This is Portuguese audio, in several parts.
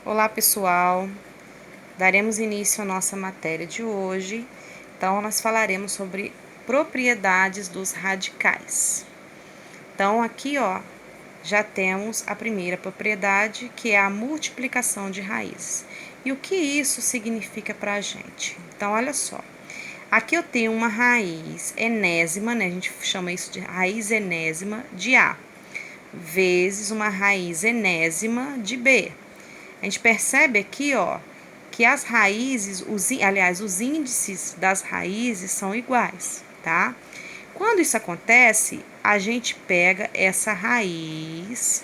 Olá, pessoal! Daremos início à nossa matéria de hoje. Então, nós falaremos sobre propriedades dos radicais. Então, aqui, já temos a primeira propriedade, que é a multiplicação de raízes. E o que isso significa para a gente? Então, olha só. Aqui eu tenho uma raiz enésima, né? A gente chama isso de raiz enésima de A, vezes uma raiz enésima de B. A gente percebe aqui, que as raízes, os índices das raízes são iguais, tá? Quando isso acontece, a gente pega essa raiz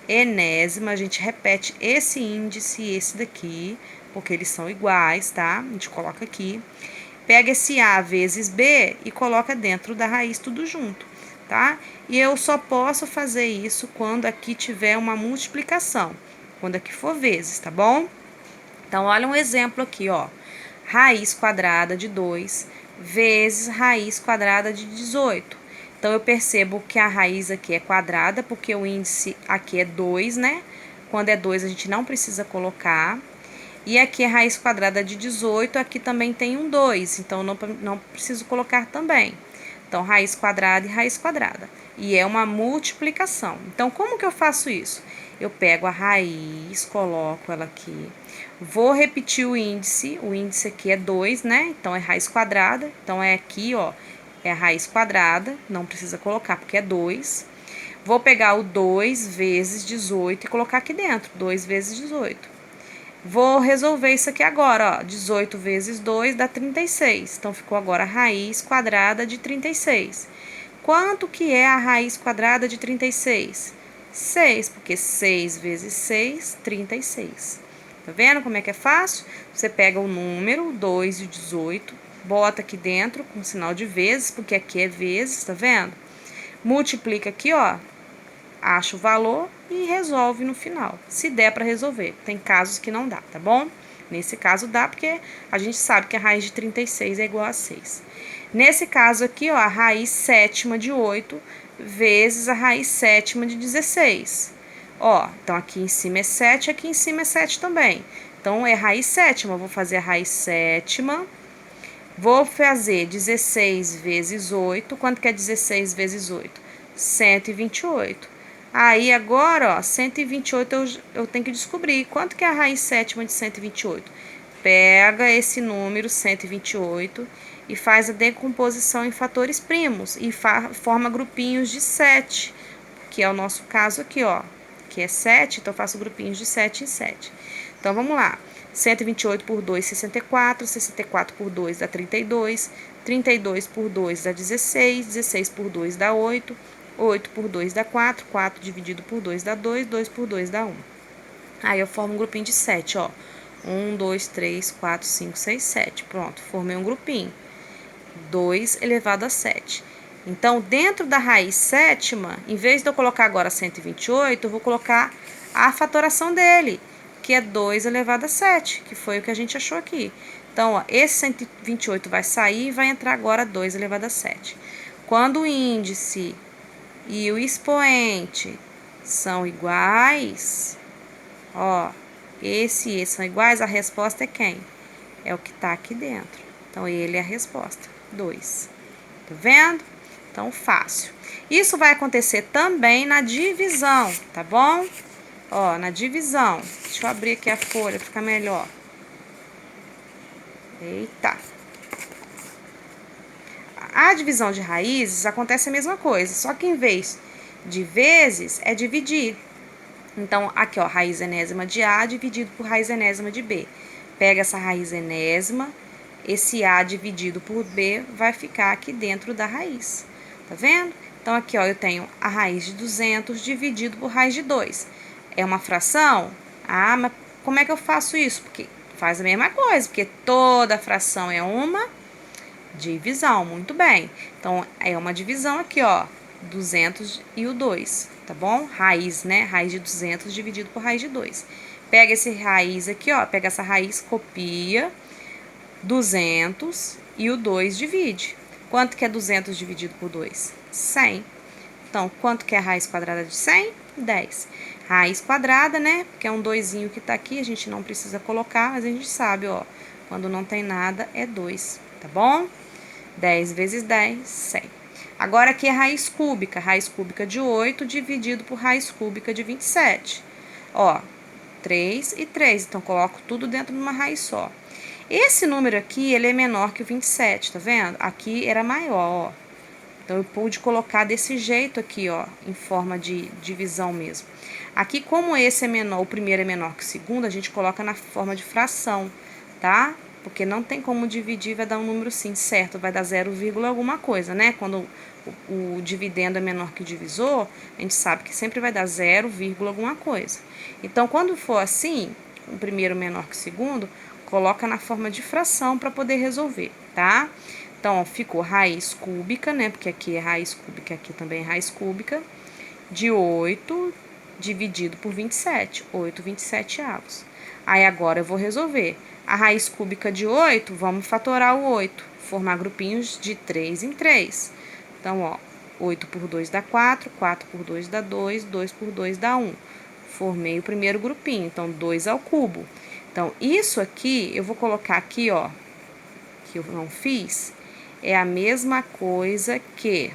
enésima, a gente repete esse índice e esse daqui, porque eles são iguais, tá? A gente coloca aqui. Pega esse A vezes B e coloca dentro da raiz tudo junto, tá? E eu só posso fazer isso quando aqui tiver uma multiplicação, quando aqui for vezes, tá bom? Então, olha um exemplo aqui, raiz quadrada de 2 vezes raiz quadrada de 18. Então, eu percebo que a raiz aqui é quadrada, porque o índice aqui é 2, né? Quando é 2, a gente não precisa colocar. E aqui é raiz quadrada de 18, aqui também tem um 2, então não preciso colocar também. Então, raiz quadrada e raiz quadrada. E é uma multiplicação. Então, como que eu faço isso? Eu pego a raiz, coloco ela aqui. Vou repetir o índice aqui é 2, né? Então, é raiz quadrada. Então, é aqui, é a raiz quadrada. Não precisa colocar, porque é 2. Vou pegar o 2 vezes 18 e colocar aqui dentro. 2 vezes 18. Vou resolver isso aqui agora, 18 vezes 2 dá 36. Então, ficou agora a raiz quadrada de 36. Quanto que é a raiz quadrada de 36? 6, porque 6 vezes 6, 36. Tá vendo como é que é fácil? Você pega o número, 2 e 18, bota aqui dentro com sinal de vezes, porque aqui é vezes, tá vendo? Multiplica aqui, acha o valor e resolve no final, se der para resolver. Tem casos que não dá, tá bom? Nesse caso dá porque a gente sabe que a raiz de 36 é igual a 6. Nesse caso aqui, a raiz sétima de 8 vezes a raiz sétima de 16. Então aqui em cima é 7, aqui em cima é 7 também. Então é raiz sétima, eu vou fazer a raiz sétima. Vou fazer 16 vezes 8. Quanto que é 16 vezes 8? 128. Aí agora, 128 eu tenho que descobrir quanto que é a raiz sétima de 128. Pega esse número 128 e faz a decomposição em fatores primos e forma grupinhos de 7, que é o nosso caso aqui, que é 7, então eu faço grupinhos de 7 em 7. Então vamos lá. 128 por 2, 64. 64 por 2 dá 32. 32 por 2 dá 16. 16 por 2 dá 8. 8 por 2 dá 4. 4 dividido por 2 dá 2. 2 por 2 dá 1. Aí eu formo um grupinho de 7, 1, 2, 3, 4, 5, 6, 7. Pronto, formei um grupinho. 2 elevado a 7. Então, dentro da raiz sétima, em vez de eu colocar agora 128, eu vou colocar a fatoração dele, que é 2 elevado a 7, que foi o que a gente achou aqui. Então, esse 128 vai sair e vai entrar agora 2 elevado a 7. Quando o índice e o expoente são iguais, esse e esse são iguais, a resposta é quem? É o que está aqui dentro. Então, ele é a resposta, 2. Tá vendo? Então, fácil. Isso vai acontecer também na divisão, tá bom? Na divisão. Deixa eu abrir aqui a folha para ficar melhor. Eita. A divisão de raízes acontece a mesma coisa, só que em vez de vezes, é dividir. Então, aqui, raiz enésima de A dividido por raiz enésima de B. Pega essa raiz enésima, esse A dividido por B vai ficar aqui dentro da raiz. Tá vendo? Então, aqui, eu tenho a raiz de 200 dividido por raiz de 2. É uma fração? Mas como é que eu faço isso? Porque faz a mesma coisa, porque toda fração é uma divisão. Muito bem. Então, é uma divisão aqui, 200 e o 2, tá bom? Raiz, né? Raiz de 200 dividido por raiz de 2. Pega esse raiz aqui, pega essa raiz, copia 200 e o 2 divide. Quanto que é 200 dividido por 2? 100. Então, quanto que é a raiz quadrada de 100? 10. Raiz quadrada, né? Que é um 2zinho que tá aqui, a gente não precisa colocar, mas a gente sabe, ó, quando não tem nada é 2, tá bom? 10 vezes 10, 100. Agora aqui é raiz cúbica de 8 dividido por raiz cúbica de 27. Ó, 3 e 3, então coloco tudo dentro de uma raiz só. Esse número aqui, ele é menor que o 27, tá vendo? Aqui era maior, ó. Então, eu pude colocar desse jeito aqui, ó, em forma de divisão mesmo. Aqui, como esse é menor, o primeiro é menor que o segundo, a gente coloca na forma de fração, tá? Porque não tem como dividir, vai dar um número sim, certo? Vai dar 0, alguma coisa, né? Quando o dividendo é menor que o divisor, a gente sabe que sempre vai dar 0, alguma coisa. Então, quando for assim, o primeiro menor que o segundo, coloca na forma de fração para poder resolver, tá? Então, ó, ficou raiz cúbica, né? Porque aqui é raiz cúbica, aqui também é raiz cúbica, de 8 dividido por 27. 8 27avos. Aí, agora eu vou resolver. A raiz cúbica de 8, vamos fatorar o 8. Formar grupinhos de 3 em 3. Então, ó, 8 por 2 dá 4, 4 por 2 dá 2, 2 por 2 dá 1. Formei o primeiro grupinho, então 2 ao cubo. Então, isso aqui, eu vou colocar aqui, ó, que eu não fiz, é a mesma coisa que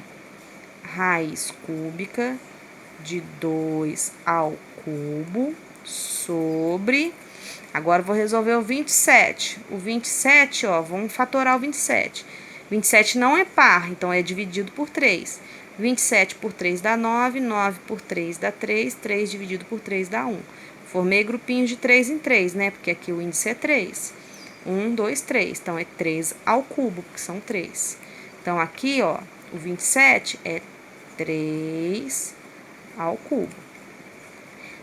raiz cúbica de 2 ao cubo sobre... Agora, eu vou resolver o 27. O 27, ó, vamos fatorar o 27. 27 não é par, então é dividido por 3. 27 por 3 dá 9, 9 por 3 dá 3, 3 dividido por 3 dá 1. Formei grupinhos de 3 em 3, né? Porque aqui o índice é 3. 1, 2, 3. Então, é 3 ao cubo, porque são 3. Então, aqui, ó, o 27 é 3 ao cubo.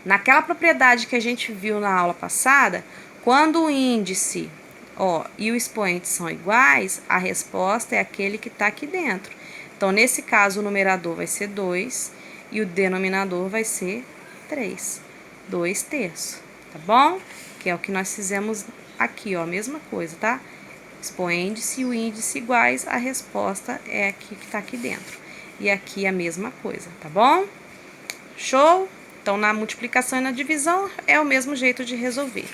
Naquela propriedade que a gente viu na aula passada, quando o índice, ó, e o expoente são iguais, a resposta é aquele que está aqui dentro. Então, nesse caso, o numerador vai ser 2 e o denominador vai ser 3. 2 terços, tá bom? Que é o que nós fizemos aqui, ó, a mesma coisa, tá? Expoente e o índice iguais, a resposta é aqui que tá aqui dentro. E aqui a mesma coisa, tá bom? Show? Então, na multiplicação e na divisão é o mesmo jeito de resolver.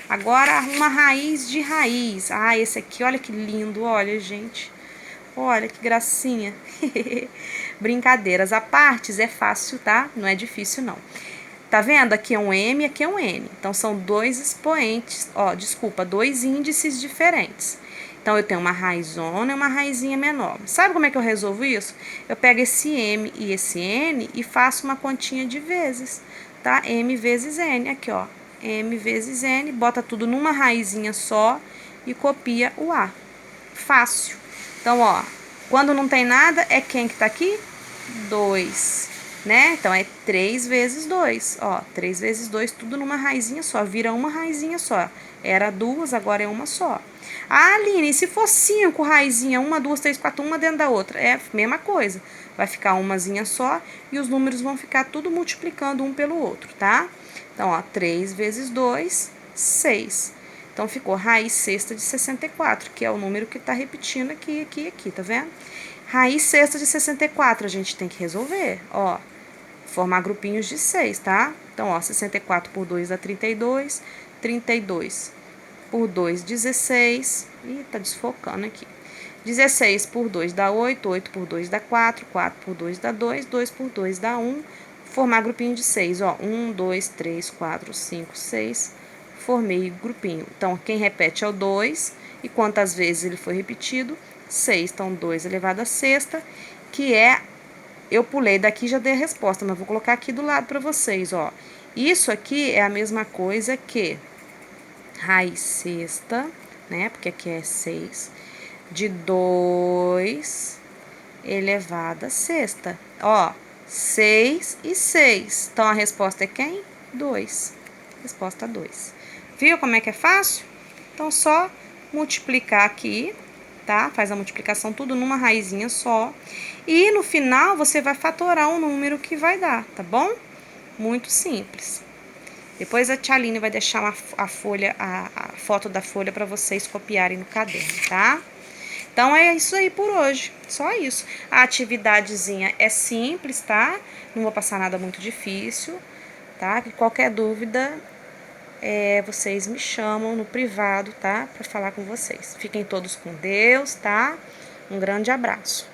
Agora, uma raiz de raiz. Ah, esse aqui, olha que lindo, olha, gente. Olha que gracinha. Brincadeiras à partes, é fácil, tá? Não é difícil, não. Tá vendo? Aqui é um M, aqui é um N. Então, são dois expoentes, ó, desculpa, dois índices diferentes. Então, eu tenho uma raizona e uma raizinha menor. Sabe como é que eu resolvo isso? Eu pego esse M e esse N e faço uma continha de vezes, tá? M vezes N, aqui, ó. M vezes N, bota tudo numa raizinha só e copia o A. Fácil. Então, ó, quando não tem nada, é quem que tá aqui? 2, né? Então, é 3 vezes 2, ó, 3 vezes 2, tudo numa raizinha só, vira uma raizinha só. Era 2, agora é uma só. Ah, Aline, e se for 5 raizinha, 1, 2, 3, 4, uma dentro da outra? É a mesma coisa, vai ficar umazinha só e os números vão ficar tudo multiplicando um pelo outro, tá? Então, ó, 3 vezes 2, 6. Então, ficou raiz sexta de 64, que é o número que tá repetindo aqui, tá vendo? Raiz sexta de 64, a gente tem que resolver, ó. Formar grupinhos de 6, tá? Então, ó, 64 por 2 dá 32, 32 por 2, 16. Ih, tá desfocando aqui. 16 por 2 dá 8, 8 por 2 dá 4, 4 por 2 dá 2, 2 por 2 dá 1. Formar grupinho de 6, ó. 1, 2, 3, 4, 5, 6. Formei grupinho. Então, quem repete é o 2. E quantas vezes ele foi repetido? 6. Então, 2 elevado a sexta, que é... Eu pulei daqui e já dei a resposta, mas vou colocar aqui do lado para vocês, ó. Isso aqui é a mesma coisa que raiz sexta, né? Porque aqui é 6, de 2 elevado a sexta. Ó, 6 e 6. Então, a resposta é quem? 2. Resposta 2. Viu como é que é fácil? Então, só multiplicar aqui, tá? Faz a multiplicação tudo numa raizinha só. E no final, você vai fatorar o número que vai dar, tá bom? Muito simples. Depois a tia Aline vai deixar a foto da folha para vocês copiarem no caderno, tá? Então, é isso aí por hoje. Só isso. A atividadezinha é simples, tá? Não vou passar nada muito difícil, tá? Que qualquer dúvida, vocês me chamam no privado, tá? Para falar com vocês. Fiquem todos com Deus, tá? Um grande abraço.